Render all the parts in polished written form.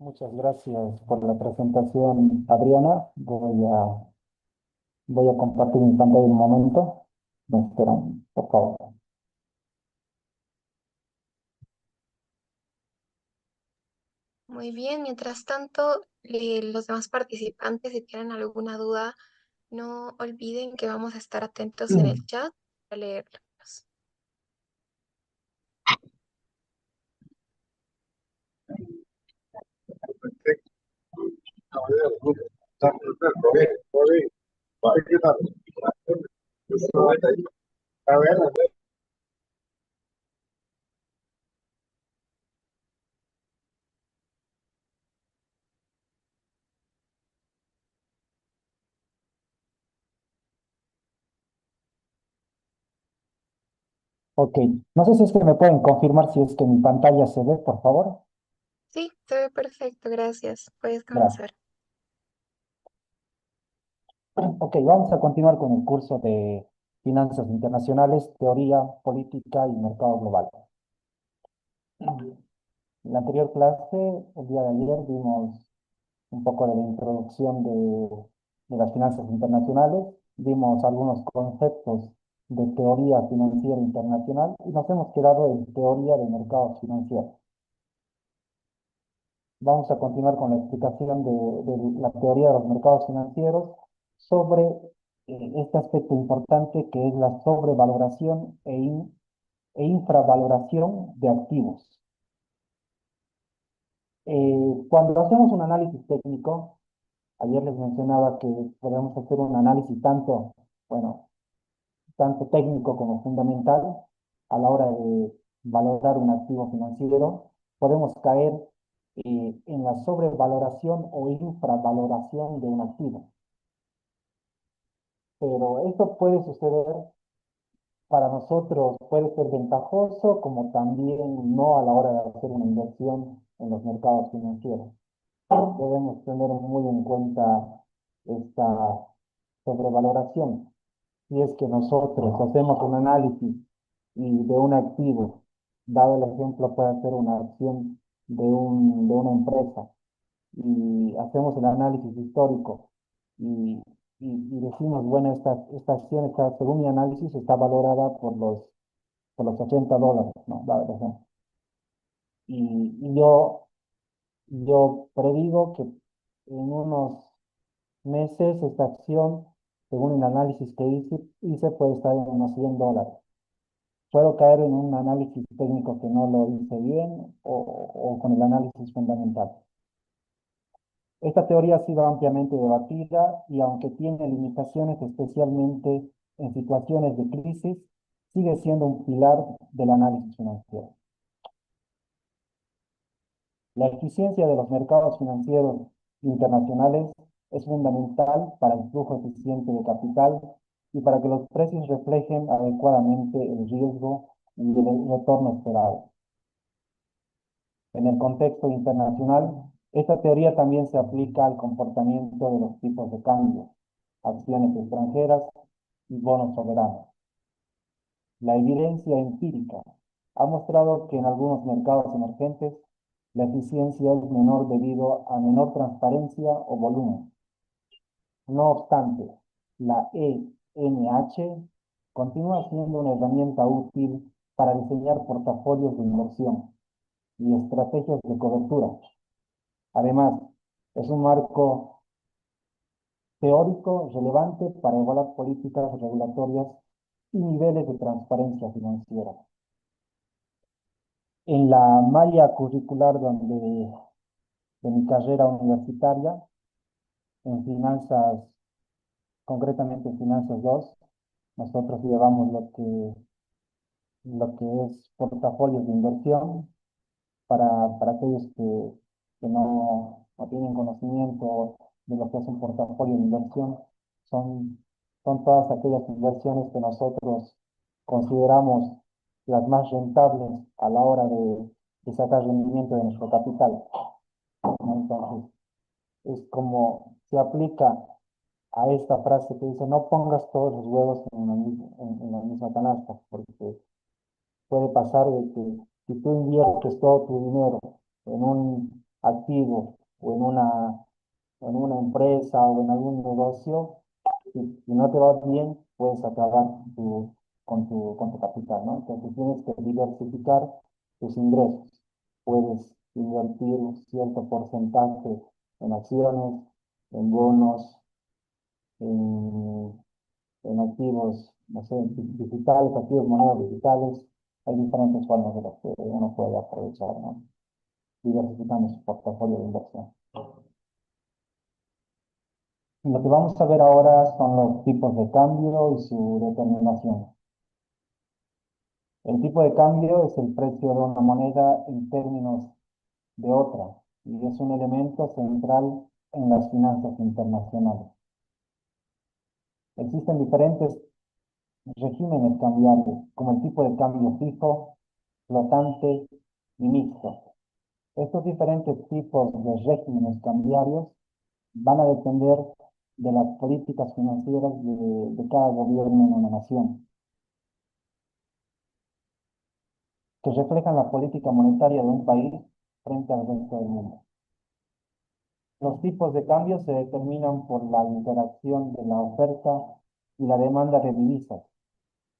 Muchas gracias por la presentación, Adriana. Voy a compartir mi pantalla un momento. Me esperan, por favor. Muy bien, mientras tanto, los demás participantes, si tienen alguna duda, no olviden que vamos a estar atentos en el chat para leerlos. Ok, no sé si es que me pueden confirmar si es que mi pantalla se ve, por favor. Sí, se ve perfecto, gracias. Puedes Gracias. comenzar. Ok, vamos a continuar con el curso de Finanzas Internacionales, Teoría, Política y Mercado Global. En la anterior clase, el día de ayer, vimos un poco de la introducción de las finanzas internacionales, vimos algunos conceptos de teoría financiera internacional y nos hemos quedado en teoría de mercados financieros. Vamos a continuar con la explicación de la teoría de los mercados financieros sobre este aspecto importante que es la sobrevaloración e infravaloración de activos. Cuando hacemos un análisis técnico, ayer les mencionaba que podemos hacer un análisis tanto técnico como fundamental a la hora de valorar un activo financiero. Podemos caer en la sobrevaloración o infravaloración de un activo. Pero esto puede suceder para nosotros, puede ser ventajoso como también no a la hora de hacer una inversión en los mercados financieros. Debemos tener muy en cuenta esta sobrevaloración. Si es que nosotros hacemos un análisis y de un activo, dado el ejemplo, puede ser una acción de una empresa, y hacemos el análisis histórico y, y decimos, bueno, esta acción está, según mi análisis, está valorada por los $80, ¿no? Dado el ejemplo. Y yo predigo que en unos meses esta acción, según el análisis que hice puede estar en unos $100. Puedo caer en un análisis técnico que no lo hice bien o con el análisis fundamental. Esta teoría ha sido ampliamente debatida y aunque tiene limitaciones, especialmente en situaciones de crisis, sigue siendo un pilar del análisis financiero. La eficiencia de los mercados financieros internacionales es fundamental para el flujo eficiente de capital y para que los precios reflejen adecuadamente el riesgo y el retorno esperado. En el contexto internacional, esta teoría también se aplica al comportamiento de los tipos de cambio, acciones extranjeras y bonos soberanos. La evidencia empírica ha mostrado que en algunos mercados emergentes la eficiencia es menor debido a menor transparencia o volumen. No obstante, la ENH continúa siendo una herramienta útil para diseñar portafolios de inversión y estrategias de cobertura. Además, es un marco teórico relevante para evaluar políticas regulatorias y niveles de transparencia financiera. En la malla curricular de mi carrera universitaria, en finanzas, concretamente en finanzas 2, nosotros llevamos lo que es portafolios de inversión para aquellos que no tienen conocimiento de lo que es un portafolio de inversión. Son, son todas aquellas inversiones que nosotros consideramos las más rentables a la hora de sacar rendimiento de nuestro capital, ¿no? Entonces, es como se aplica a esta frase que dice, no pongas todos los huevos en la misma canasta, porque puede pasar de que si tú inviertes todo tu dinero en activo o en una empresa o en algún negocio, si no te va bien, puedes acabar con tu capital, ¿no? Entonces tienes que diversificar tus ingresos. Puedes invertir un cierto porcentaje en acciones, en bonos, en, en activos, no sé, digitales, activos, monedas digitales. Hay diferentes formas de las que uno puede aprovechar, ¿no? Diversificando su portafolio de inversión. Lo que vamos a ver ahora son los tipos de cambio y su determinación. El tipo de cambio es el precio de una moneda en términos de otra y es un elemento central en las finanzas internacionales. Existen diferentes regímenes cambiarios, como el tipo de cambio fijo, flotante y mixto. Estos diferentes tipos de regímenes cambiarios van a depender de las políticas financieras de cada gobierno en una nación, que reflejan la política monetaria de un país frente al resto del mundo. Los tipos de cambio se determinan por la interacción de la oferta y la demanda de divisas,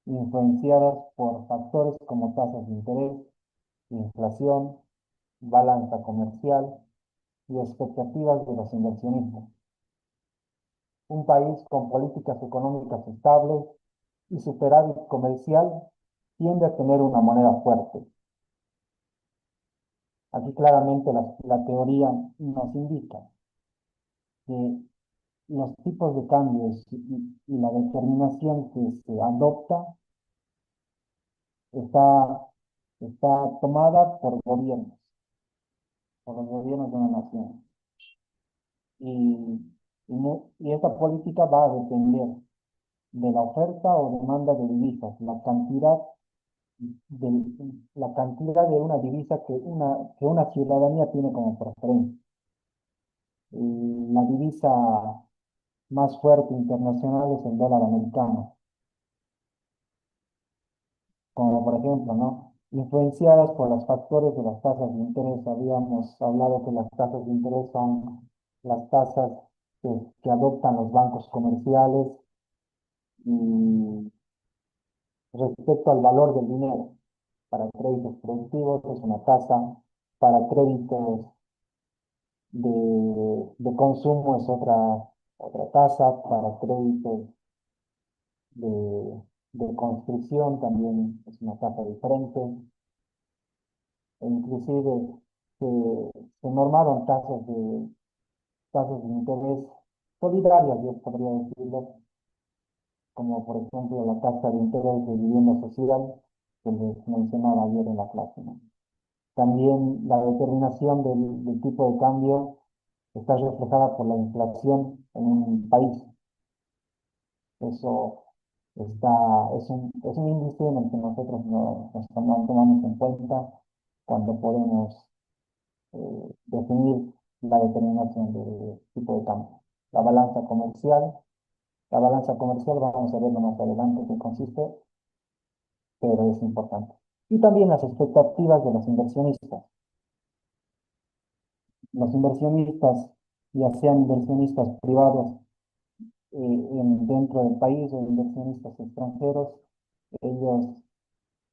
influenciadas por factores como tasas de interés, inflación, balanza comercial y expectativas de los inversionistas. Un país con políticas económicas estables y superávit comercial tiende a tener una moneda fuerte. Aquí claramente la teoría nos indica que los tipos de cambios y la determinación que se adopta está, está tomada por los gobiernos de una nación. Y, y esta política va a depender de la oferta o demanda de divisas, de, la cantidad de una divisa que una ciudadanía tiene como preferencia. La divisa más fuerte internacional es el dólar americano, como por ejemplo, ¿no? Influenciadas por los factores de las tasas de interés. Habíamos hablado que las tasas de interés son las tasas que adoptan los bancos comerciales y respecto al valor del dinero. Para créditos productivos es una tasa, para créditos de consumo es otra tasa, para créditos de, de construcción también es una tasa diferente, e inclusive se, se normaron tasas de interés solidarias, yo podría decirlo, como por ejemplo la tasa de interés de vivienda social que les mencionaba ayer en la clase, ¿no? También la determinación del tipo de cambio está reflejada por la inflación en un país. Eso es un índice en el que nosotros nos tomamos en cuenta cuando podemos definir la determinación del tipo de cambio. La balanza comercial, la balanza comercial vamos a verlo más adelante qué consiste, pero es importante. Y también las expectativas de los inversionistas. Los inversionistas, ya sean inversionistas privados dentro del país o inversionistas extranjeros, ellos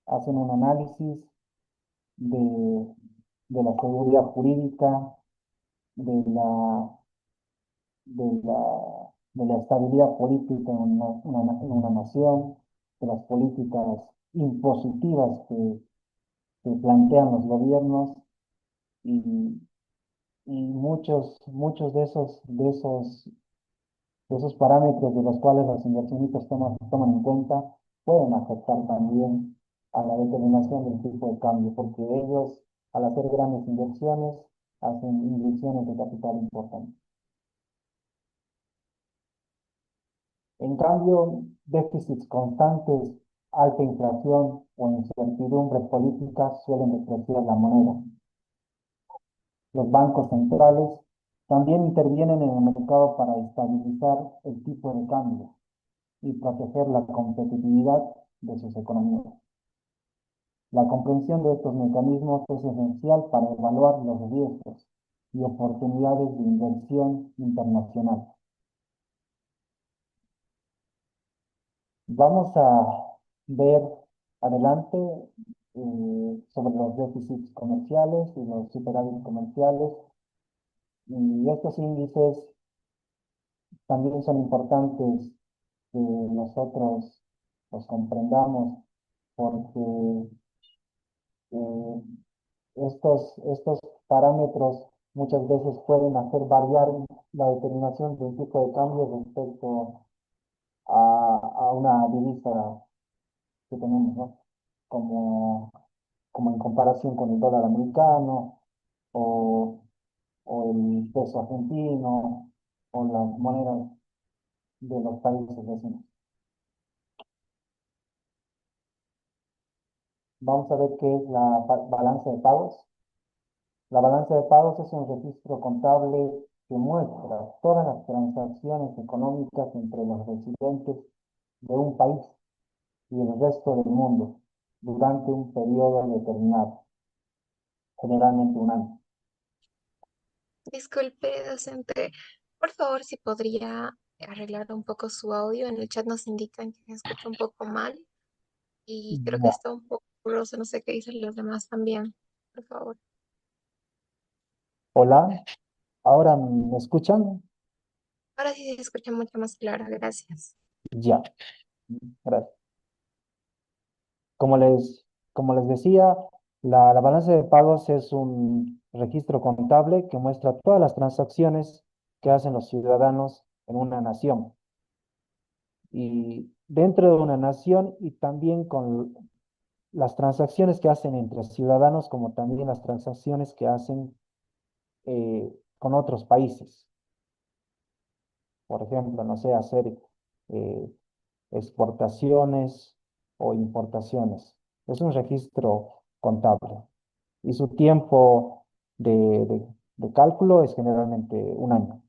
hacen un análisis de, de la seguridad jurídica, de la, de la estabilidad política en en una nación, de las políticas impositivas que plantean los gobiernos y, y muchos de esos parámetros de los cuales los inversionistas toman en cuenta pueden afectar también a la determinación del tipo de cambio, porque ellos, al hacer grandes inversiones, hacen inversiones de capital importantes. En cambio, déficits constantes, alta inflación o incertidumbre política suelen depreciar la moneda. Los bancos centrales también intervienen en el mercado para estabilizar el tipo de cambio y proteger la competitividad de sus economías. La comprensión de estos mecanismos es esencial para evaluar los riesgos y oportunidades de inversión internacional. Vamos a ver adelante sobre los déficits comerciales y los superávit comerciales. Y estos índices también son importantes que nosotros los comprendamos porque eh, estos parámetros muchas veces pueden hacer variar la determinación de un tipo de cambio respecto a una divisa que tenemos, ¿no? Como en comparación con el dólar americano o, o el peso argentino o las monedas de los países vecinos. Vamos a ver qué es la balanza de pagos. La balanza de pagos es un registro contable que muestra todas las transacciones económicas entre los residentes de un país y el resto del mundo durante un periodo determinado, generalmente un año. Disculpe, docente. Por favor, si podría arreglar un poco su audio. En el chat nos indican que se escucha un poco mal y creo que Ya. está un poco borroso. No sé qué dicen los demás también. Por favor. Hola, ¿ahora me escuchan? Ahora sí se escucha mucho más claro. Gracias. Ya, gracias. Como les, como les decía, la balanza de pagos es un registro contable que muestra todas las transacciones que hacen los ciudadanos en una nación. Y dentro de una nación y también con las transacciones que hacen entre ciudadanos, como también las transacciones que hacen con otros países. Por ejemplo, no sé, hacer eh, exportaciones o importaciones. Es un registro contable y su tiempo de cálculo es generalmente un año.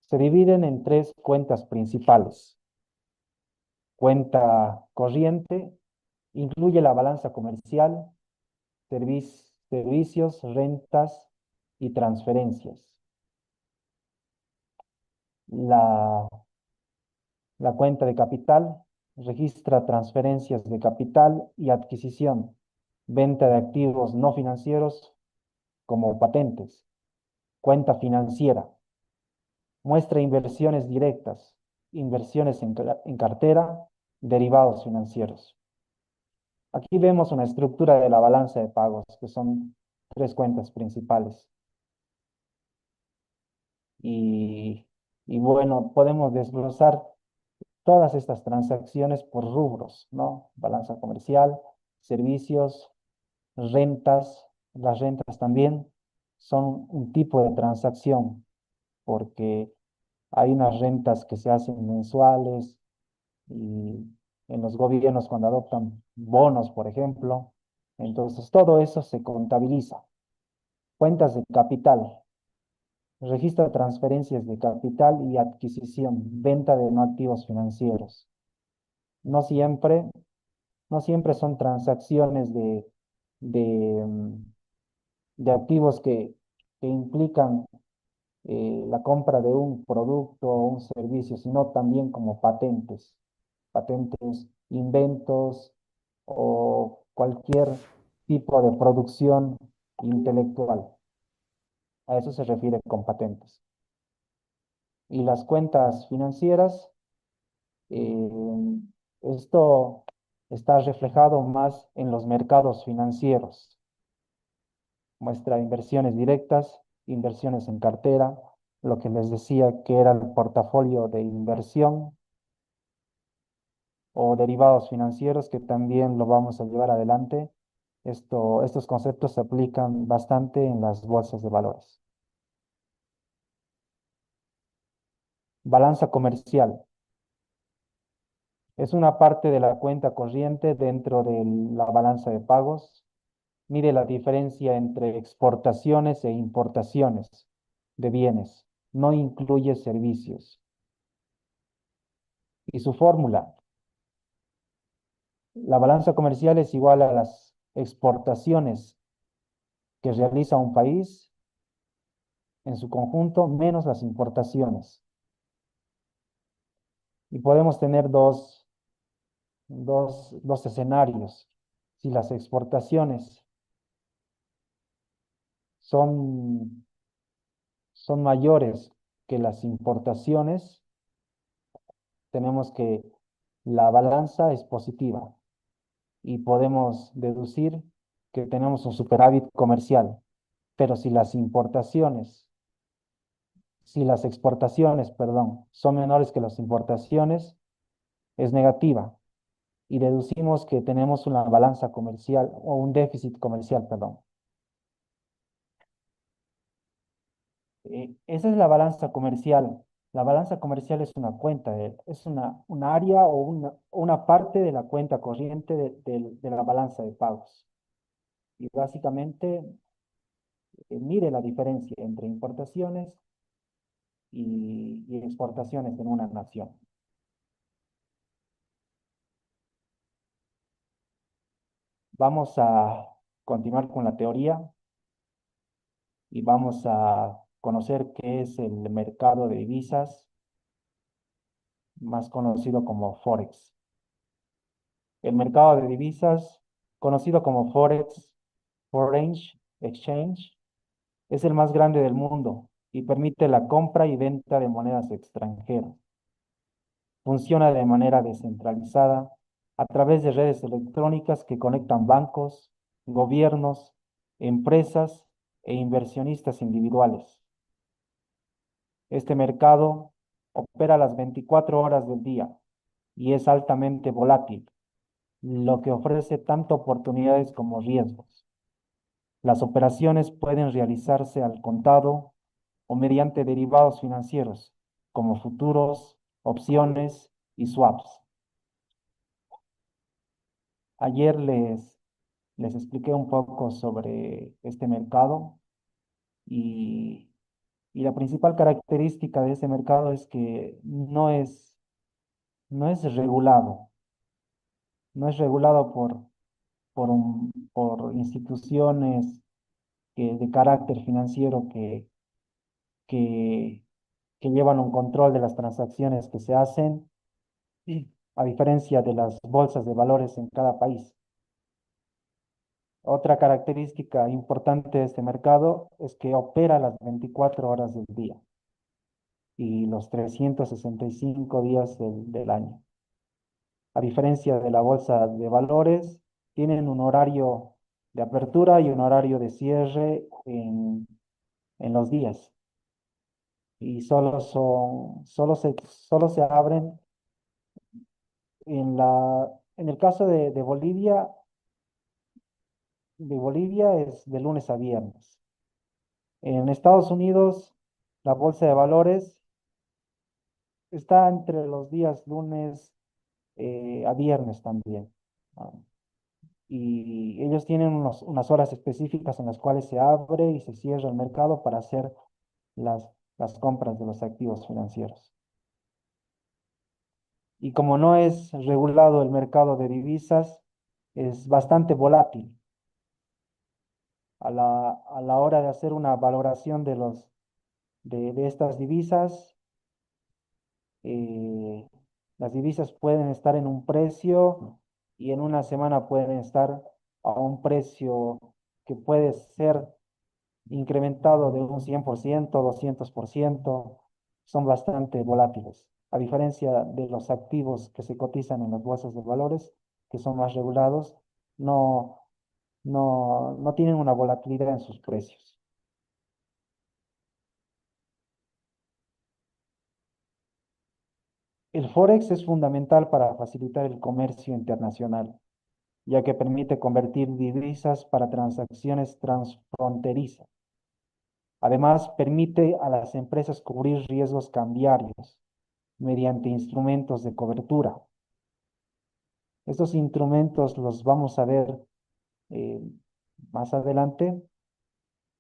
Se dividen en tres cuentas principales. Cuenta corriente, incluye la balanza comercial, servicios, rentas y transferencias. La, la cuenta de capital registra transferencias de capital y adquisición, venta de activos no financieros como patentes. Cuenta financiera muestra inversiones directas, inversiones en cartera, derivados financieros. Aquí vemos una estructura de la balanza de pagos, que son tres cuentas principales. Y, y bueno, podemos desglosar todas estas transacciones por rubros, ¿no? Balanza comercial, servicios, rentas. Las rentas también son un tipo de transacción porque hay unas rentas que se hacen mensuales y en los gobiernos cuando adoptan bonos, por ejemplo. Entonces, todo eso se contabiliza. Cuentas de capital. Registra transferencias de capital y adquisición, venta de no activos financieros. No siempre, no siempre son transacciones de, mm, de activos que implican la compra de un producto o un servicio, sino también como patentes, inventos o cualquier tipo de producción intelectual. A eso se refiere con patentes. Y las cuentas financieras, eh, esto está reflejado más en los mercados financieros. Muestra inversiones directas, inversiones en cartera, lo que les decía que era el portafolio de inversión o derivados financieros, que también lo vamos a llevar adelante. Estos conceptos se aplican bastante en las bolsas de valores. Balanza comercial. Es una parte de la cuenta corriente dentro de la balanza de pagos. Mide la diferencia entre exportaciones e importaciones de bienes. No incluye servicios. Y su fórmula. La balanza comercial es igual a las exportaciones que realiza un país en su conjunto menos las importaciones. Y podemos tener dos escenarios. Si las exportaciones son, son mayores que las importaciones, tenemos que la balanza es positiva y podemos deducir que tenemos un superávit comercial. Pero si las exportaciones, perdón, son menores que las importaciones, es negativa y deducimos que tenemos una balanza comercial o un déficit comercial, perdón. Esa es la balanza comercial. La balanza comercial es una cuenta, es un área o una parte de la cuenta corriente de la balanza de pagos. Y básicamente mide la diferencia entre importaciones y exportaciones en una nación. Vamos a continuar con la teoría y vamos a conocer qué es el mercado de divisas, más conocido como Forex. El mercado de divisas, conocido como Forex, Foreign Exchange, es el más grande del mundo y permite la compra y venta de monedas extranjeras. Funciona de manera descentralizada a través de redes electrónicas que conectan bancos, gobiernos, empresas e inversionistas individuales. Este mercado opera las 24 horas del día y es altamente volátil, lo que ofrece tanto oportunidades como riesgos. Las operaciones pueden realizarse al contado o mediante derivados financieros, como futuros, opciones y swaps. Ayer les expliqué un poco sobre este mercado y, y la principal característica de este mercado es que no es regulado, no es regulado por instituciones de carácter financiero que, que llevan un control de las transacciones que se hacen, y a diferencia de las bolsas de valores en cada país. Otra característica importante de este mercado es que opera las 24 horas del día y los 365 días del año. A diferencia de la bolsa de valores, tienen un horario de apertura y un horario de cierre en los días. Y solo se abren en el caso de Bolivia es de lunes a viernes. En Estados Unidos, la bolsa de valores está entre los días lunes a viernes también. Ah, y ellos tienen unas horas específicas en las cuales se abre y se cierra el mercado para hacer las compras de los activos financieros. Y como no es regulado el mercado de divisas, es bastante volátil. A la hora de hacer una valoración de estas divisas, eh, las divisas pueden estar en un precio y en una semana pueden estar a un precio que puede ser incrementado de un 100%, 200%. Son bastante volátiles, a diferencia de los activos que se cotizan en las bolsas de valores, que son más regulados, no, no tienen una volatilidad en sus precios. El Forex es fundamental para facilitar el comercio internacional, ya que permite convertir divisas para transacciones transfronterizas. Además, permite a las empresas cubrir riesgos cambiarios mediante instrumentos de cobertura. Estos instrumentos los vamos a ver eh, más adelante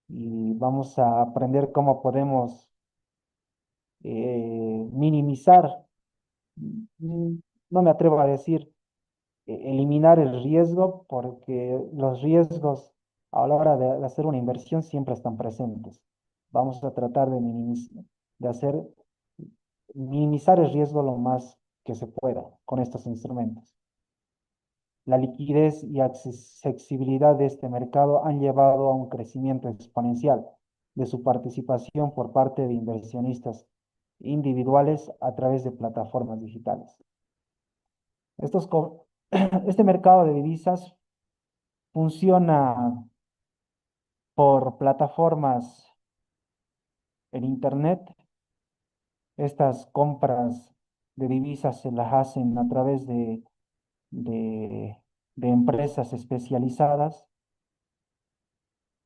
y vamos a aprender cómo podemos minimizar, mm, no me atrevo a decir eliminar el riesgo, porque los riesgos a la hora de hacer una inversión siempre están presentes. Vamos a tratar de hacer, minimizar el riesgo lo más que se pueda con estos instrumentos. La liquidez y accesibilidad de este mercado han llevado a un crecimiento exponencial de su participación por parte de inversionistas individuales a través de plataformas digitales. Este mercado de divisas funciona por plataformas en Internet. Estas compras de divisas se las hacen a través de, de empresas especializadas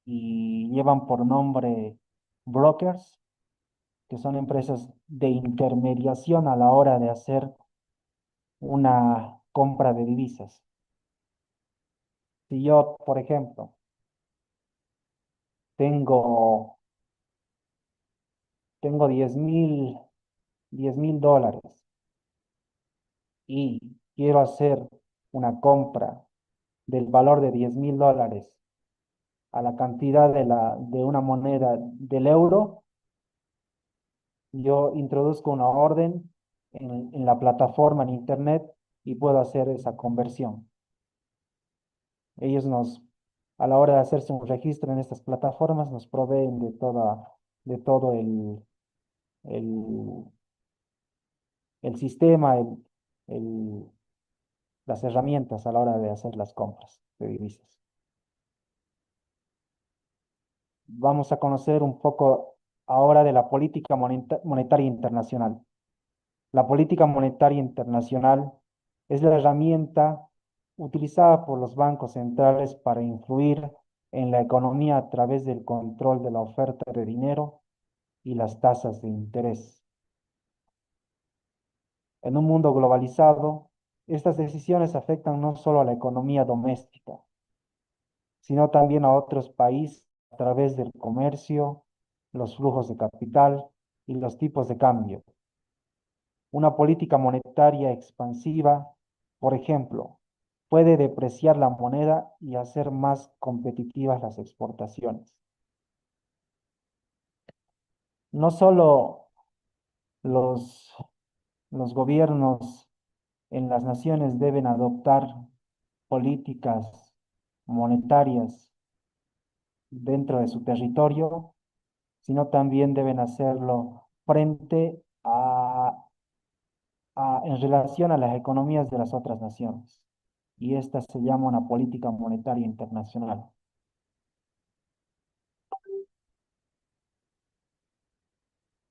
y llevan por nombre brokers, que son empresas de intermediación a la hora de hacer una compra de divisas. Si yo, por ejemplo, tengo, tengo 10 mil dólares y quiero hacer una compra del valor de 10.000 dólares a la cantidad de una moneda del euro, yo introduzco una orden en la plataforma en internet y puedo hacer esa conversión. Ellos a la hora de hacerse un registro en estas plataformas, nos proveen de todo el, el sistema, el- las herramientas a la hora de hacer las compras de divisas. Vamos a conocer un poco ahora de la política monetaria internacional. La política monetaria internacional es la herramienta utilizada por los bancos centrales para influir en la economía a través del control de la oferta de dinero y las tasas de interés. En un mundo globalizado, estas decisiones afectan no solo a la economía doméstica, sino también a otros países a través del comercio, los flujos de capital y los tipos de cambio. Una política monetaria expansiva, por ejemplo, puede depreciar la moneda y hacer más competitivas las exportaciones. No solo los, los gobiernos en las naciones deben adoptar políticas monetarias dentro de su territorio, sino también deben hacerlo frente en relación a las economías de las otras naciones. Y esta se llama una política monetaria internacional.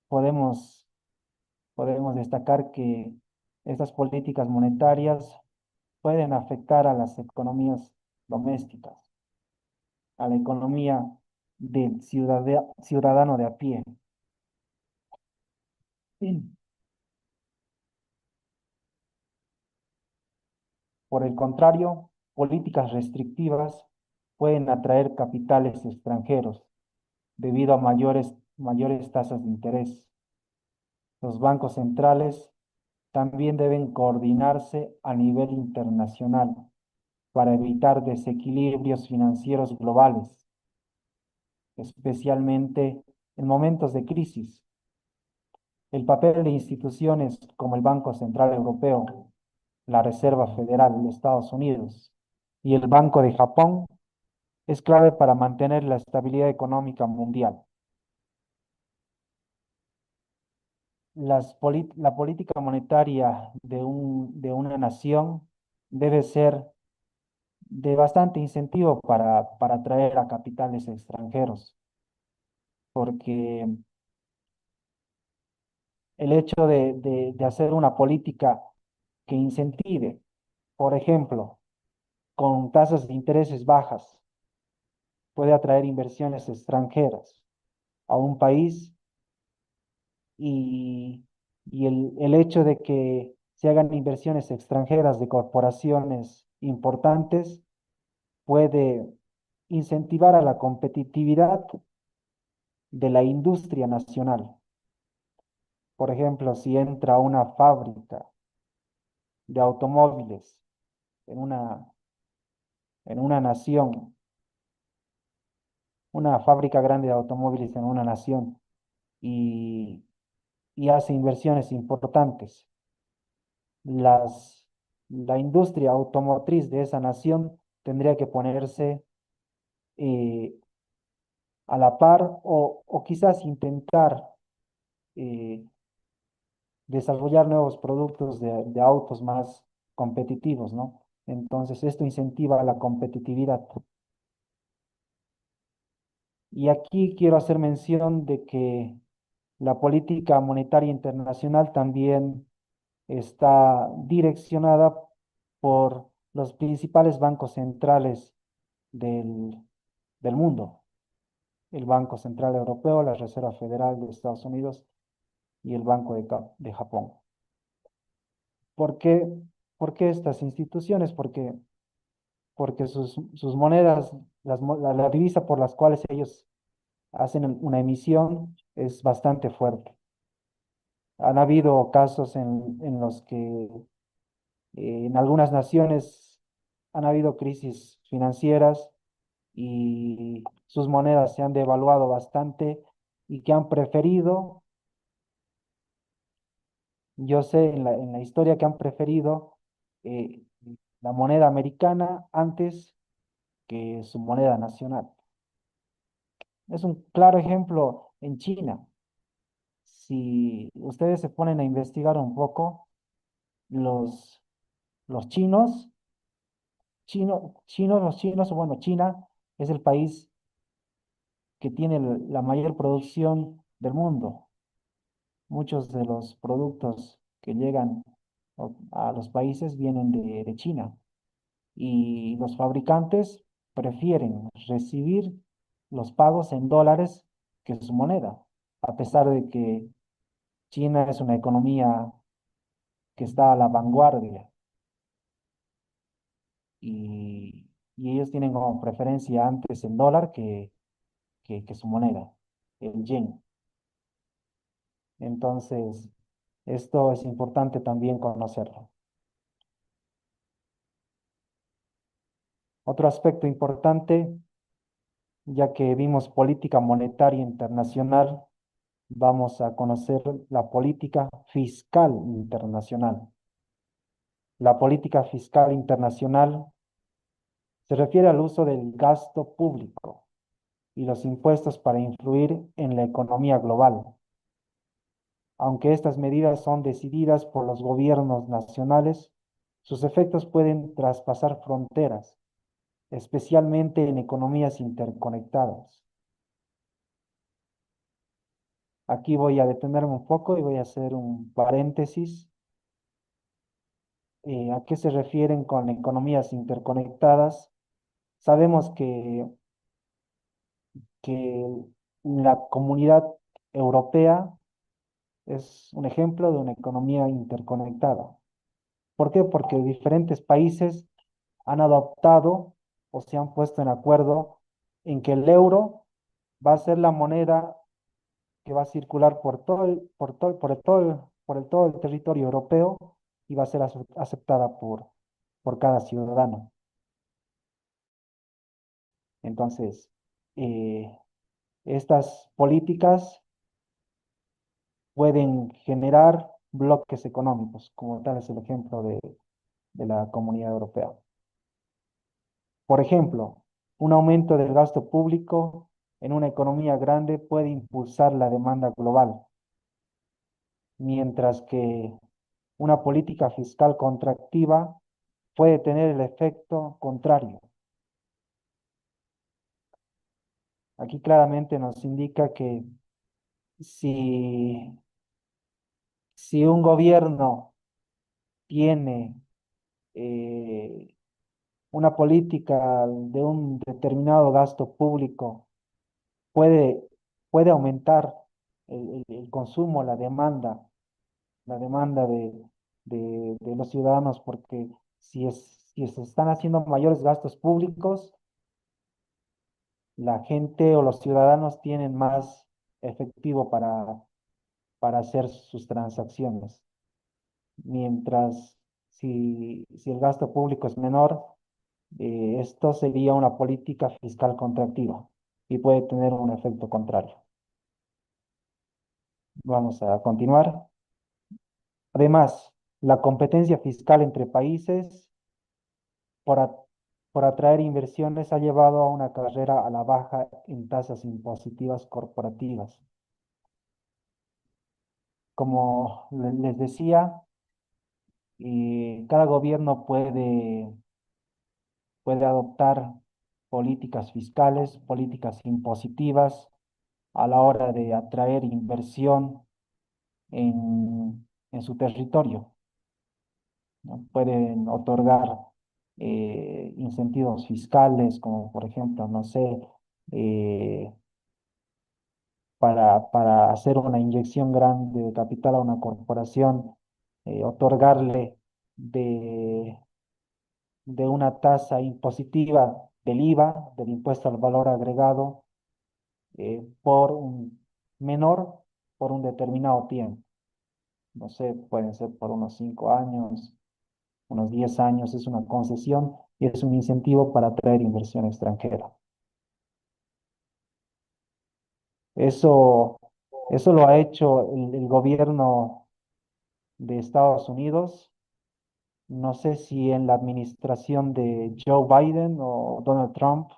Podemos, podemos destacar que estas políticas monetarias pueden afectar a las economías domésticas, a la economía del ciudadano de a pie. Por el contrario, políticas restrictivas pueden atraer capitales extranjeros debido a mayores tasas de interés. Los bancos centrales también deben coordinarse a nivel internacional para evitar desequilibrios financieros globales, especialmente en momentos de crisis. El papel de instituciones como el Banco Central Europeo, la Reserva Federal de Estados Unidos y el Banco de Japón es clave para mantener la estabilidad económica mundial. La política monetaria de una nación debe ser de bastante incentivo para atraer a capitales extranjeros, porque el hecho de hacer una política que incentive, por ejemplo, con tasas de intereses bajas, puede atraer inversiones extranjeras a un país y, y el hecho de que se hagan inversiones extranjeras de corporaciones importantes puede incentivar a la competitividad de la industria nacional. Por ejemplo, si entra una fábrica de automóviles en una nación una fábrica grande de automóviles en una nación y, y hace inversiones importantes, la industria automotriz de esa nación tendría que ponerse eh, a la par o quizás intentar eh, desarrollar nuevos productos de autos más competitivos, ¿no? Entonces, esto incentiva la competitividad. Y aquí quiero hacer mención de que la política monetaria internacional también está direccionada por los principales bancos centrales del, del mundo, el Banco Central Europeo, la Reserva Federal de Estados Unidos y el Banco de Japón. ¿Por qué, por qué estas instituciones? Porque sus monedas, la divisa por las cuales ellos hacen una emisión es bastante fuerte. Han habido casos en los que en algunas naciones han habido crisis financieras y sus monedas se han devaluado bastante y que han preferido, yo sé en la historia que han preferido eh, la moneda americana antes que su moneda nacional. Es un claro ejemplo en China. Si ustedes se ponen a investigar un poco, los, los los chinos, bueno, China es el país que tiene la mayor producción del mundo. Muchos de los productos que llegan a los países vienen de China y los fabricantes prefieren recibir los pagos en dólares que su moneda, a pesar de que China es una economía que está a la vanguardia y ellos tienen como preferencia antes el dólar que su moneda, el yen. Entonces, esto es importante también conocerlo. Otro aspecto importante, ya que vimos política monetaria internacional, vamos a conocer la política fiscal internacional. La política fiscal internacional se refiere al uso del gasto público y los impuestos para influir en la economía global. Aunque estas medidas son decididas por los gobiernos nacionales, sus efectos pueden traspasar fronteras, especialmente en economías interconectadas. Aquí voy a detenerme un poco y voy a hacer un paréntesis. ¿A qué se refieren con economías interconectadas? Sabemos que la comunidad europea es un ejemplo de una economía interconectada. ¿Por qué? Porque diferentes países han adoptado o se han puesto en acuerdo en que el euro va a ser la moneda que va a circular por todo el territorio europeo y va a ser aceptada por cada ciudadano. Entonces, eh, estas políticas pueden generar bloques económicos, como tal es el ejemplo de la Comunidad Europea. Por ejemplo, un aumento del gasto público en una economía grande puede impulsar la demanda global, mientras que una política fiscal contractiva puede tener el efecto contrario. Aquí claramente nos indica que si, si un gobierno tiene una política de un determinado gasto público, puede, puede aumentar el consumo, la demanda de los ciudadanos, porque si se están haciendo mayores gastos públicos, la gente o los ciudadanos tienen más efectivo para hacer sus transacciones. Mientras si el gasto público es menor, esto sería una política fiscal contractiva. y puede tener un efecto contrario. Vamos a continuar. Además, la competencia fiscal entre países por, a- por atraer inversiones ha llevado a una carrera a la baja en tasas impositivas corporativas. Como les decía, cada gobierno puede adoptar políticas fiscales, políticas impositivas a la hora de atraer inversión en su territorio, ¿no? Pueden otorgar incentivos fiscales, como por ejemplo, no sé, eh, para hacer una inyección grande de capital a una corporación, otorgarle de, de una tasa impositiva del IVA, del impuesto al valor agregado, por un menor por un determinado tiempo. No sé, pueden ser por unos 5 años, unos 10 años, es una concesión y es un incentivo para atraer inversión extranjera. Eso, eso lo ha hecho el gobierno de Estados Unidos. No sé si en la administración de Joe Biden o Donald Trump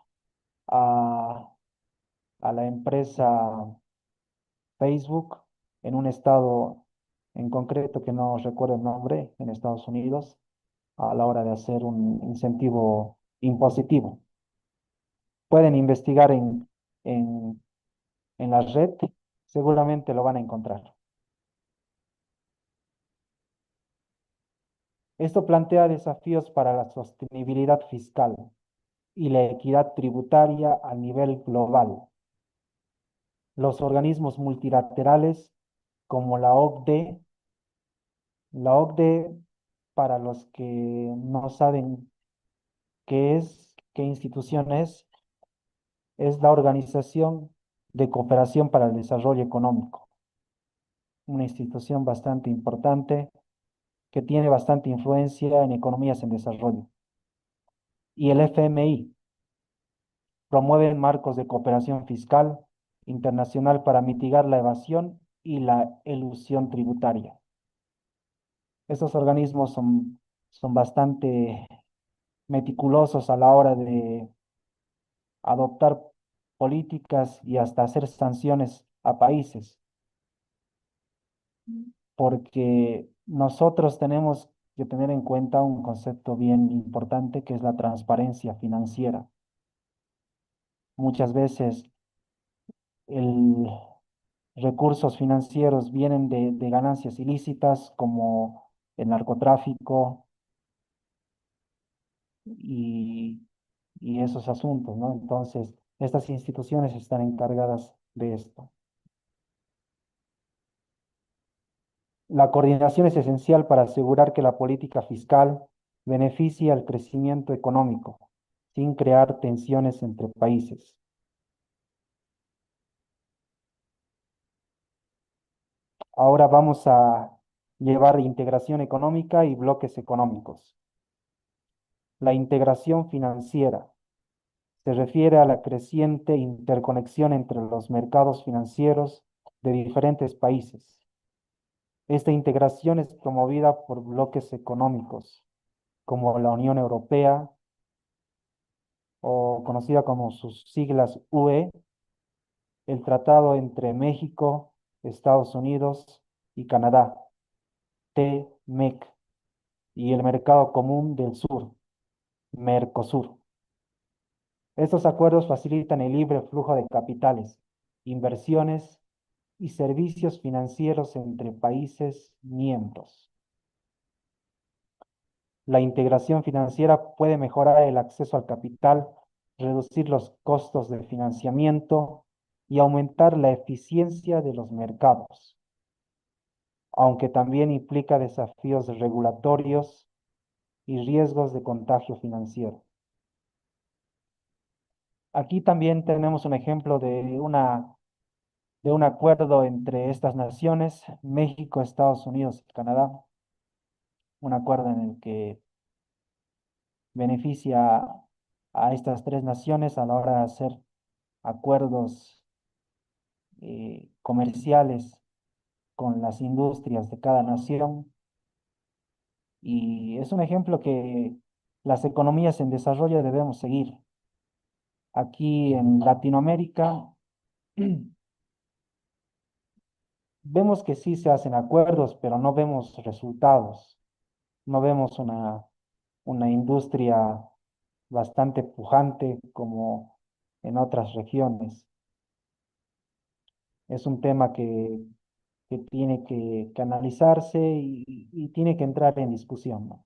a, a la empresa Facebook en un estado en concreto que no recuerdo el nombre en Estados Unidos a la hora de hacer un incentivo impositivo. Pueden investigar en, en la red, seguramente lo van a encontrar. Esto plantea desafíos para la sostenibilidad fiscal y la equidad tributaria a nivel global. Los organismos multilaterales como la OCDE, para los que no saben qué institución es la Organización de Cooperación para el Desarrollo Económico, una institución bastante importante que tiene bastante influencia en economías en desarrollo. Y el FMI promueve marcos de cooperación fiscal internacional para mitigar la evasión y la elusión tributaria. Estos organismos son bastante meticulosos a la hora de adoptar políticas y hasta hacer sanciones a países, porque nosotros tenemos que tener en cuenta un concepto bien importante que es la transparencia financiera. Muchas veces el recursos financieros vienen de ganancias ilícitas como el narcotráfico y, y esos asuntos, ¿no? Entonces, estas instituciones están encargadas de esto. La coordinación es esencial para asegurar que la política fiscal beneficie al crecimiento económico, sin crear tensiones entre países. Ahora vamos a llevar integración económica y bloques económicos. La integración financiera se refiere a la creciente interconexión entre los mercados financieros de diferentes países. Esta integración es promovida por bloques económicos como la Unión Europea, o conocida como sus siglas UE, el tratado entre México, Estados Unidos y Canadá, TMEC, y el Mercado Común del Sur, Mercosur. Estos acuerdos facilitan el libre flujo de capitales, inversiones y servicios financieros entre países miembros. La integración financiera puede mejorar el acceso al capital, reducir los costos de financiamiento y aumentar la eficiencia de los mercados, aunque también implica desafíos regulatorios y riesgos de contagio financiero. Aquí también tenemos un ejemplo de un acuerdo entre estas naciones, México, Estados Unidos y Canadá, un acuerdo en el que beneficia a estas tres naciones a la hora de hacer acuerdos comerciales con las industrias de cada nación. Y es un ejemplo que las economías en desarrollo debemos seguir. Aquí en Latinoamérica vemos que sí se hacen acuerdos, pero no vemos resultados. No vemos una industria bastante pujante como en otras regiones. Es un tema que tiene que analizarse y tiene que entrar en discusión, ¿no?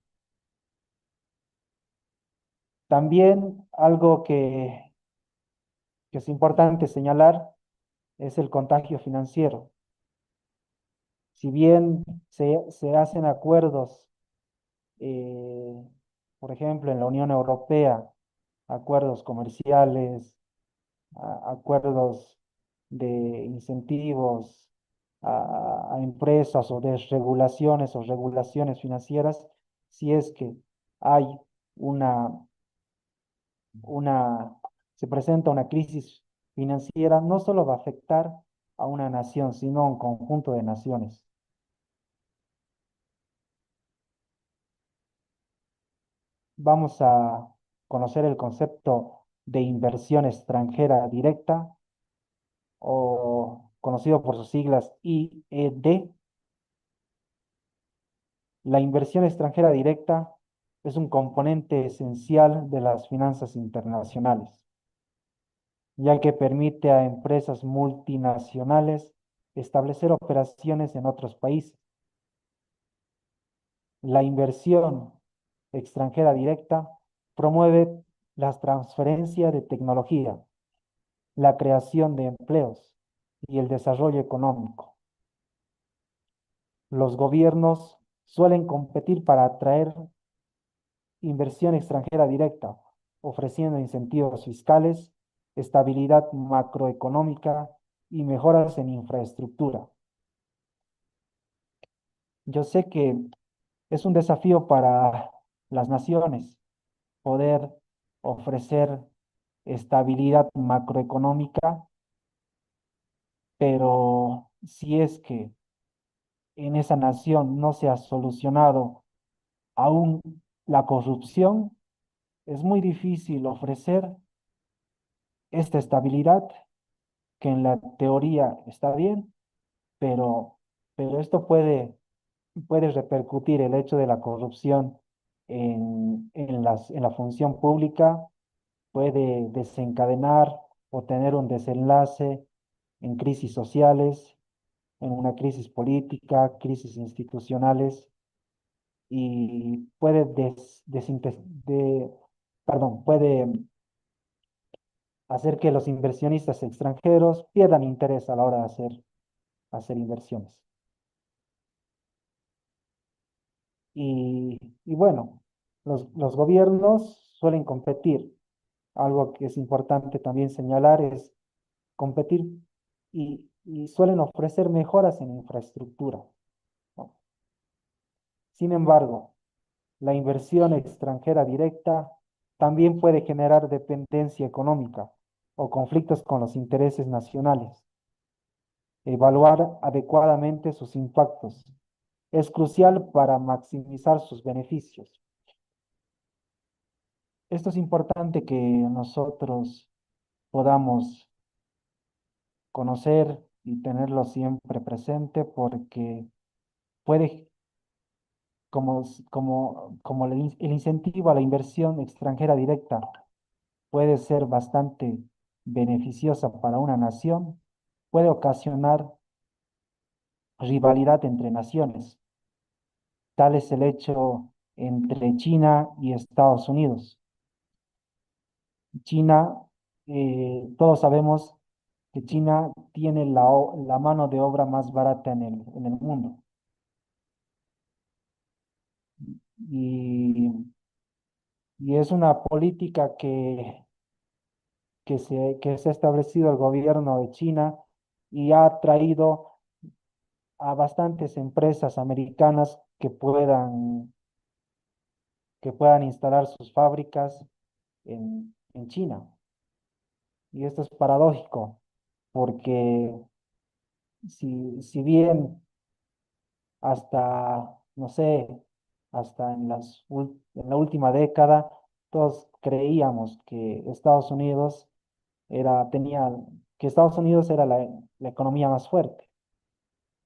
También algo que es importante señalar es el contagio financiero. Si bien se hacen acuerdos, eh, por ejemplo, en la Unión Europea, acuerdos comerciales, acuerdos de incentivos a empresas o desregulaciones o regulaciones financieras, si es que hay una, una, se presenta una crisis financiera, no solo va a afectar a una nación, sino a un conjunto de naciones. Vamos a conocer el concepto de inversión extranjera directa o conocido por sus siglas IED. La inversión extranjera directa es un componente esencial de las finanzas internacionales, ya que permite a empresas multinacionales establecer operaciones en otros países. La inversión extranjera directa promueve la transferencia de tecnología, la creación de empleos y el desarrollo económico. Los gobiernos suelen competir para atraer inversión extranjera directa, ofreciendo incentivos fiscales, estabilidad macroeconómica y mejoras en infraestructura. Yo sé que es un desafío para las naciones poder ofrecer estabilidad macroeconómica, pero si es que en esa nación no se ha solucionado aún la corrupción, es muy difícil ofrecer esta estabilidad que en la teoría está bien, pero, pero esto puede repercutir el hecho de la corrupción en la función pública, puede desencadenar o tener un desenlace en crisis sociales, en una crisis política, crisis institucionales, y puede puede hacer que los inversionistas extranjeros pierdan interés a la hora de hacer inversiones. Y bueno, los gobiernos suelen competir. Algo que es importante también señalar es competir y suelen ofrecer mejoras en infraestructura, ¿no? Sin embargo, la inversión extranjera directa también puede generar dependencia económica o conflictos con los intereses nacionales. Evaluar adecuadamente sus impactos es crucial para maximizar sus beneficios. Esto es importante que nosotros podamos conocer y tenerlo siempre presente porque puede, como el incentivo a la inversión extranjera directa puede ser bastante beneficiosa para una nación, puede ocasionar rivalidad entre naciones. Tal es el hecho entre China y Estados Unidos. China, todos sabemos que China tiene la mano de obra más barata en el mundo. Y, y es una política que se ha establecido el gobierno de China y ha traído a bastantes empresas americanas que puedan instalar sus fábricas en China. Y esto es paradójico, porque si bien hasta, no sé, hasta en la última década, todos creíamos que Estados Unidos era la economía más fuerte,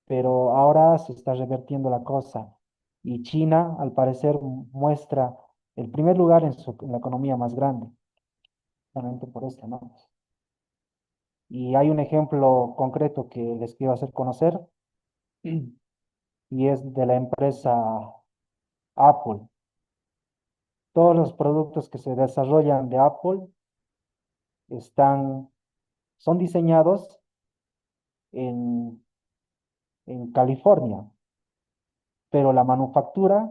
pero ahora se está revertiendo la cosa y China, al parecer, muestra el primer lugar en la economía más grande, solamente por esto, ¿no? Y hay un ejemplo concreto que les quiero hacer conocer y es de la empresa Apple. Todos los productos que se desarrollan de Apple están, son diseñados en, en California, pero la manufactura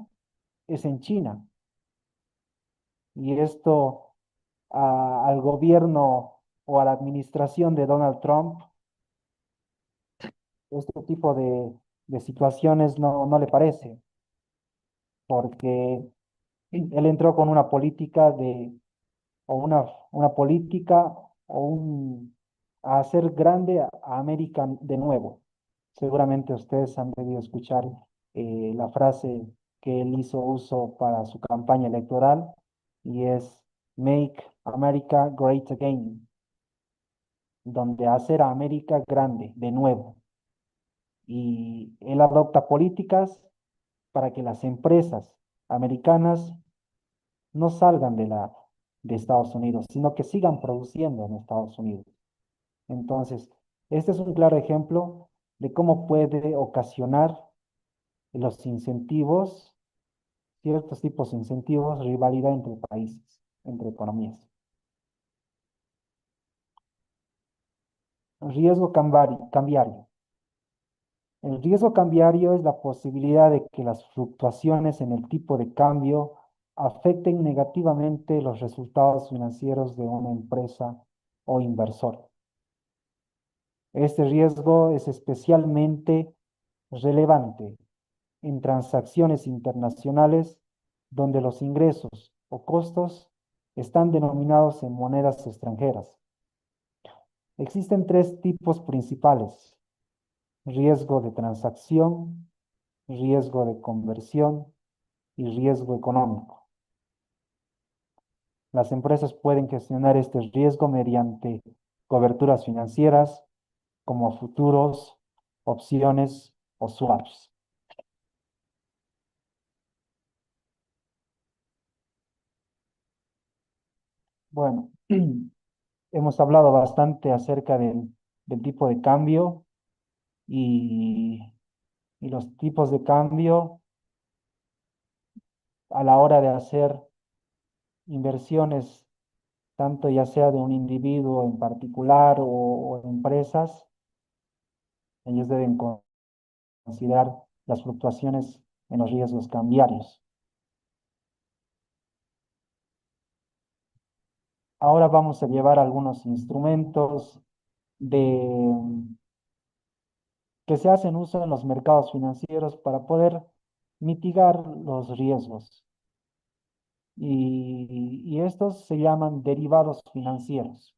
es en China. Y esto al gobierno o a la administración de Donald Trump, este tipo de situaciones no le parece, porque él entró con una política o una política o a hacer grande a América de nuevo. Seguramente ustedes han debido escuchar la frase que él hizo uso para su campaña electoral y es Make America Great Again, donde hacer a América grande de nuevo. Y él adopta políticas para que las empresas americanas no salgan de Estados Unidos, sino que sigan produciendo en Estados Unidos. Entonces, este es un claro ejemplo de cómo puede ocasionar los incentivos, ciertos tipos de incentivos, rivalidad entre países, entre economías. Riesgo cambiario. El riesgo cambiario es la posibilidad de que las fluctuaciones en el tipo de cambio afecten negativamente los resultados financieros de una empresa o inversor. Este riesgo es especialmente relevante en transacciones internacionales donde los ingresos o costos están denominados en monedas extranjeras. Existen tres tipos principales: riesgo de transacción, riesgo de conversión y riesgo económico. Las empresas pueden gestionar este riesgo mediante coberturas financieras como futuros, opciones o swaps. Bueno, hemos hablado bastante acerca del tipo de cambio y, y los tipos de cambio a la hora de hacer inversiones, tanto ya sea de un individuo en particular o empresas. Ellos deben considerar las fluctuaciones en los riesgos cambiarios. Ahora vamos a llevar algunos instrumentos de, que se hacen uso en los mercados financieros para poder mitigar los riesgos. Y estos se llaman derivados financieros.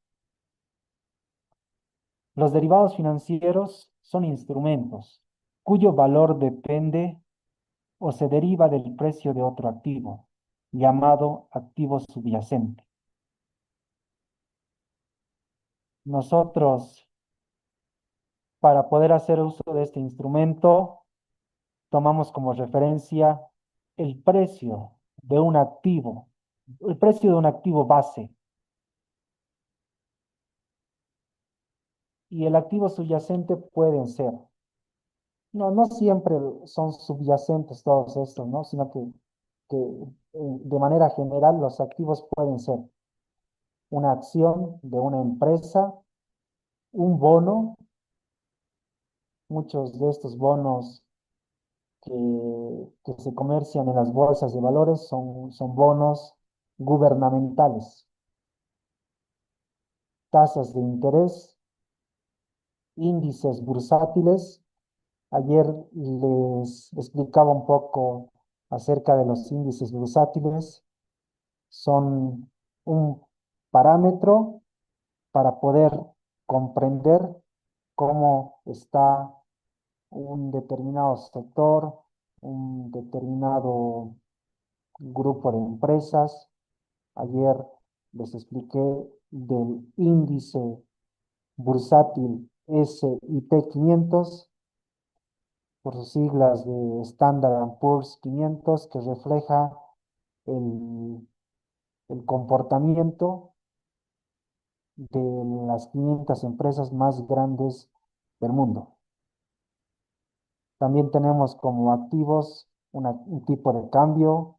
Los derivados financieros son instrumentos cuyo valor depende o se deriva del precio de otro activo, llamado activo subyacente. Nosotros, para poder hacer uso de este instrumento, tomamos como referencia el precio de un activo, el precio de un activo base. Y el activo subyacente pueden ser, no siempre son subyacentes todos estos, ¿no? Sino que de manera general los activos pueden ser una acción de una empresa, un bono, muchos de estos bonos que se comercian en las bolsas de valores son bonos gubernamentales, tasas de interés, índices bursátiles. Ayer les explicaba un poco acerca de los índices bursátiles. Son un parámetro para poder comprender cómo está un determinado sector, un determinado grupo de empresas. Ayer les expliqué del índice bursátil S&P 500, por sus siglas de Standard Poor's 500, que refleja el, el comportamiento de las 500 empresas más grandes del mundo. También tenemos como activos un tipo de cambio,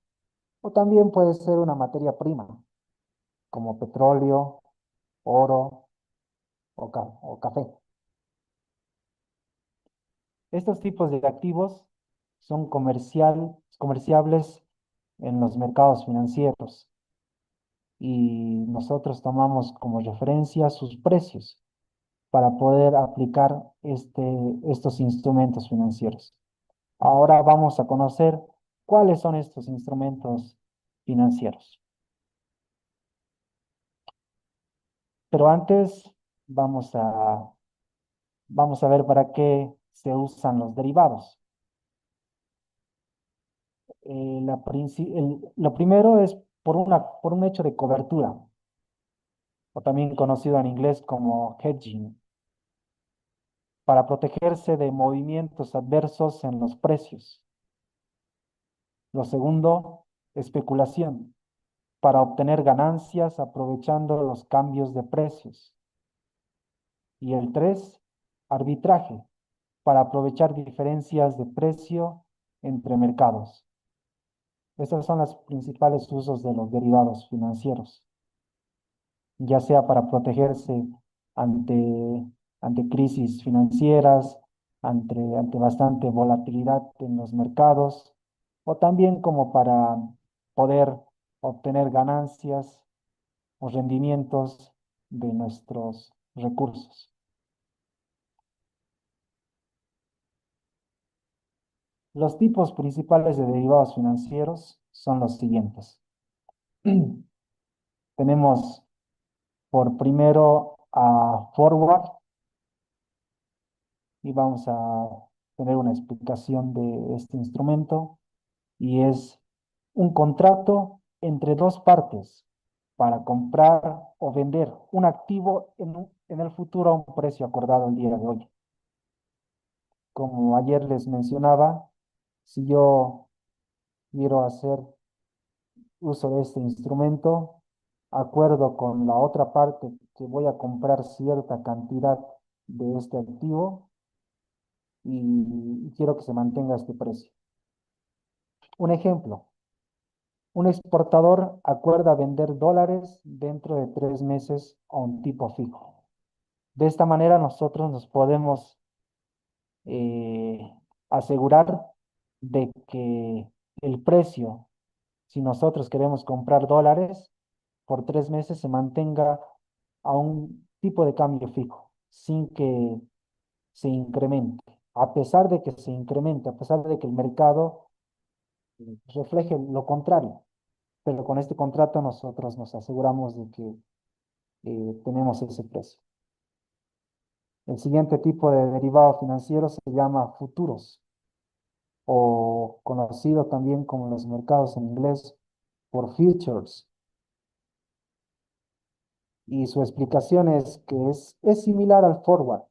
o también puede ser una materia prima, como petróleo, oro o café. Estos tipos de activos son comerciables en los mercados financieros y nosotros tomamos como referencia sus precios para poder aplicar estos instrumentos financieros. Ahora vamos a conocer cuáles son estos instrumentos financieros. Pero antes vamos a, vamos a ver para qué se usan los derivados. Lo primero es por un hecho de cobertura, o también conocido en inglés como hedging, para protegerse de movimientos adversos en los precios. Lo segundo, especulación, para obtener ganancias aprovechando los cambios de precios. Y el tres, arbitraje, para aprovechar diferencias de precio entre mercados. Estos son los principales usos de los derivados financieros, ya sea para protegerse ante, ante crisis financieras, ante bastante volatilidad en los mercados, o también como para poder obtener ganancias o rendimientos de nuestros recursos. Los tipos principales de derivados financieros son los siguientes. Tenemos por primero a forward y vamos a tener una explicación de este instrumento y es un contrato entre dos partes para comprar o vender un activo en el futuro a un precio acordado el día de hoy. Como ayer les mencionaba, si yo quiero hacer uso de este instrumento, acuerdo con la otra parte que voy a comprar cierta cantidad de este activo y quiero que se mantenga este precio. Un ejemplo, un exportador acuerda vender dólares dentro de 3 meses a un tipo fijo. De esta manera nosotros nos podemos eh, asegurar de que el precio, si nosotros queremos comprar dólares, por 3 meses se mantenga a un tipo de cambio fijo, sin que se incremente. A pesar de que se incremente, a pesar de que el mercado refleje lo contrario. Pero con este contrato nosotros nos aseguramos de que tenemos ese precio. El siguiente tipo de derivado financiero se llama futuros, o conocido también como los mercados en inglés por futures. Y su explicación es que es similar al forward,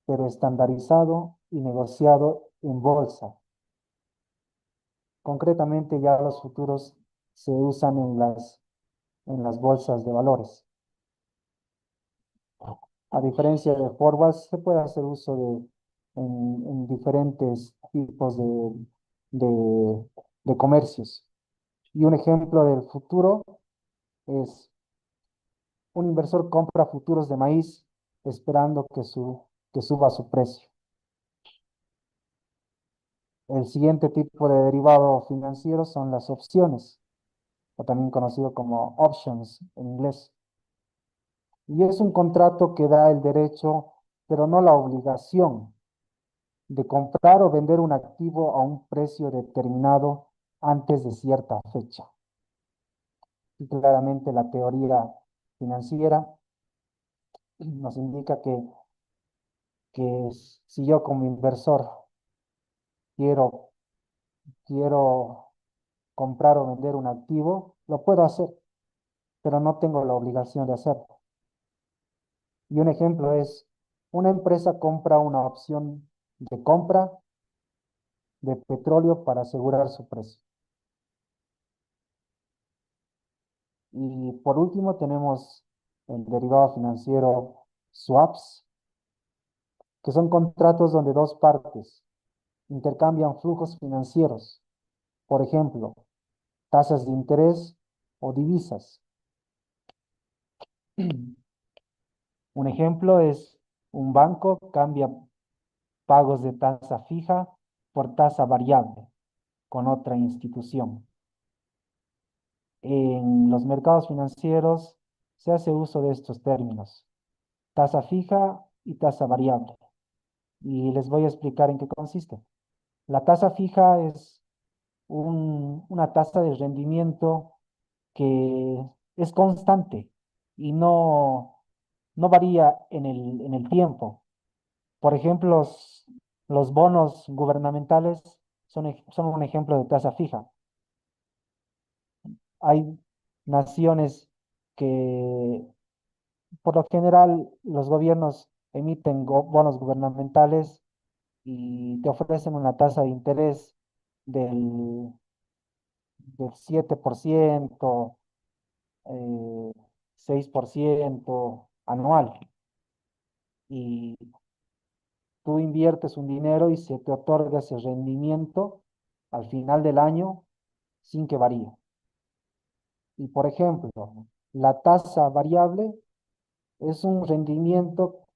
pero estandarizado y negociado en bolsa. Concretamente ya los futuros se usan en las bolsas de valores. A diferencia de forwards, se puede hacer uso en diferentes tipos de, de comercios. Y un ejemplo del futuro es un inversor compra futuros de maíz esperando que suba su precio. El siguiente tipo de derivado financiero son las opciones, o también conocido como options en inglés. Y es un contrato que da el derecho, pero no la obligación, de comprar o vender un activo a un precio determinado antes de cierta fecha. Y claramente la teoría financiera nos indica si yo como inversor quiero, quiero comprar o vender un activo, lo puedo hacer, pero no tengo la obligación de hacerlo. Y un ejemplo es, una empresa compra una opción de compra de petróleo para asegurar su precio. Y por último tenemos el derivado financiero swaps, que son contratos donde dos partes intercambian flujos financieros, por ejemplo, tasas de interés o divisas. Un ejemplo es un banco cambia pagos de tasa fija por tasa variable con otra institución. En los mercados financieros se hace uso de estos términos, tasa fija y tasa variable. Y les voy a explicar en qué consiste. La tasa fija es una tasa de rendimiento que es constante y no varía en el tiempo. Por ejemplo, los bonos gubernamentales son un ejemplo de tasa fija. Hay naciones que, por lo general, los gobiernos emiten bonos gubernamentales y te ofrecen una tasa de interés del, del 7%, 6% anual. Y tú inviertes un dinero y se te otorga ese rendimiento al final del año sin que varíe. Y por ejemplo, la tasa variable es un rendimiento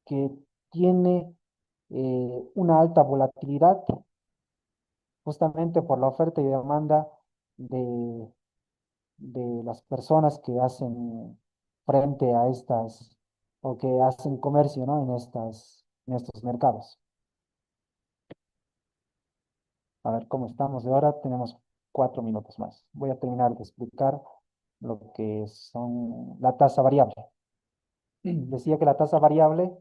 que tiene una alta volatilidad justamente por la oferta y demanda de, de las personas que hacen frente a estas o que hacen comercio, ¿no? En estos mercados. A ver cómo estamos de hora. Tenemos 4 minutos más. Voy a terminar de explicar lo que son la tasa variable. Decía que la tasa variable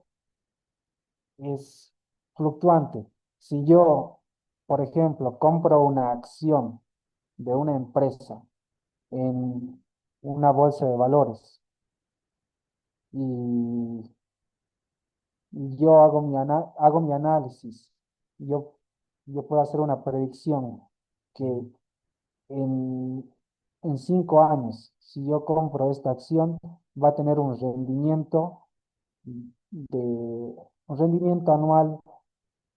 es fluctuante. Si yo, por ejemplo, compro una acción de una empresa en una bolsa de valores y, y yo hago mi análisis, yo, yo puedo hacer una predicción que en, en 5 años, si yo compro esta acción, va a tener un rendimiento anual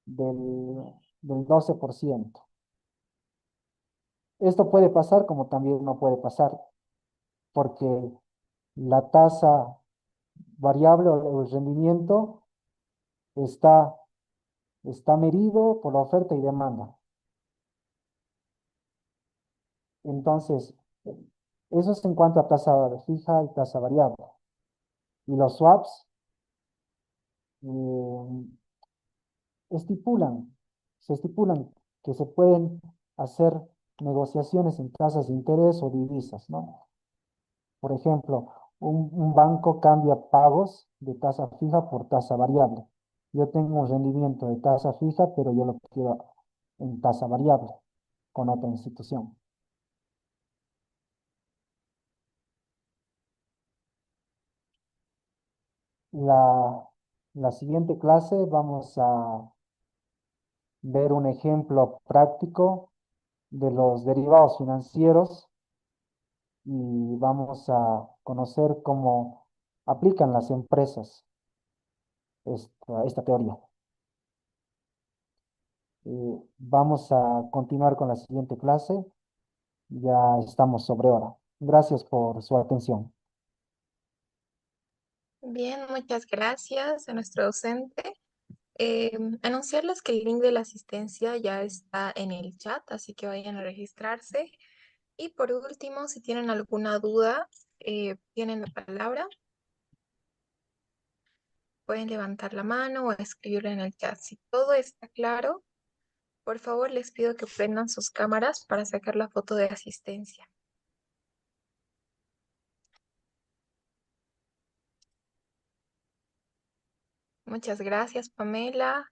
del 12%. Esto puede pasar como también no puede pasar, porque la tasa variable o el rendimiento está, está medido por la oferta y demanda. Entonces, eso es en cuanto a tasa fija y tasa variable. Y los swaps eh, estipulan, se estipulan que se pueden hacer negociaciones en tasas de interés o divisas, ¿no? Por ejemplo, un banco cambia pagos de tasa fija por tasa variable. Yo tengo un rendimiento de tasa fija, pero yo lo quiero en tasa variable con otra institución. La, la siguiente clase vamos a ver un ejemplo práctico de los derivados financieros y vamos a conocer cómo aplican las empresas esta teoría. Vamos a continuar con la siguiente clase. Ya estamos sobre hora. Gracias por su atención. Bien, muchas gracias a nuestro docente. Anunciarles que el link de la asistencia ya está en el chat, así que vayan a registrarse. Y por último, si tienen alguna duda, tienen la palabra, pueden levantar la mano o escribirla en el chat. Si todo está claro, por favor les pido que prendan sus cámaras para sacar la foto de asistencia. Muchas gracias, Pamela.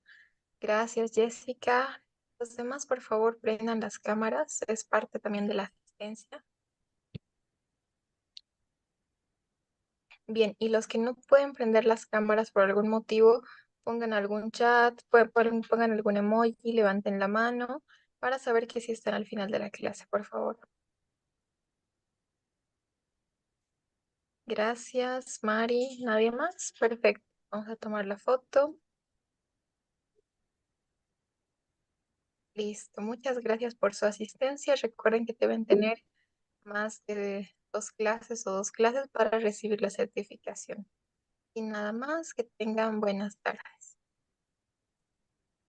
Gracias, Jessica. Los demás, por favor, prendan las cámaras. Es parte también de la asistencia. Bien, y los que no pueden prender las cámaras por algún motivo, pongan algún chat, pongan algún emoji, levanten la mano para saber que sí están al final de la clase, por favor. Gracias, Mari. ¿Nadie más? Perfecto. Vamos a tomar la foto. Listo. Muchas gracias por su asistencia. Recuerden que deben tener más de 2 clases o 2 clases para recibir la certificación. Y nada más, que tengan buenas tardes.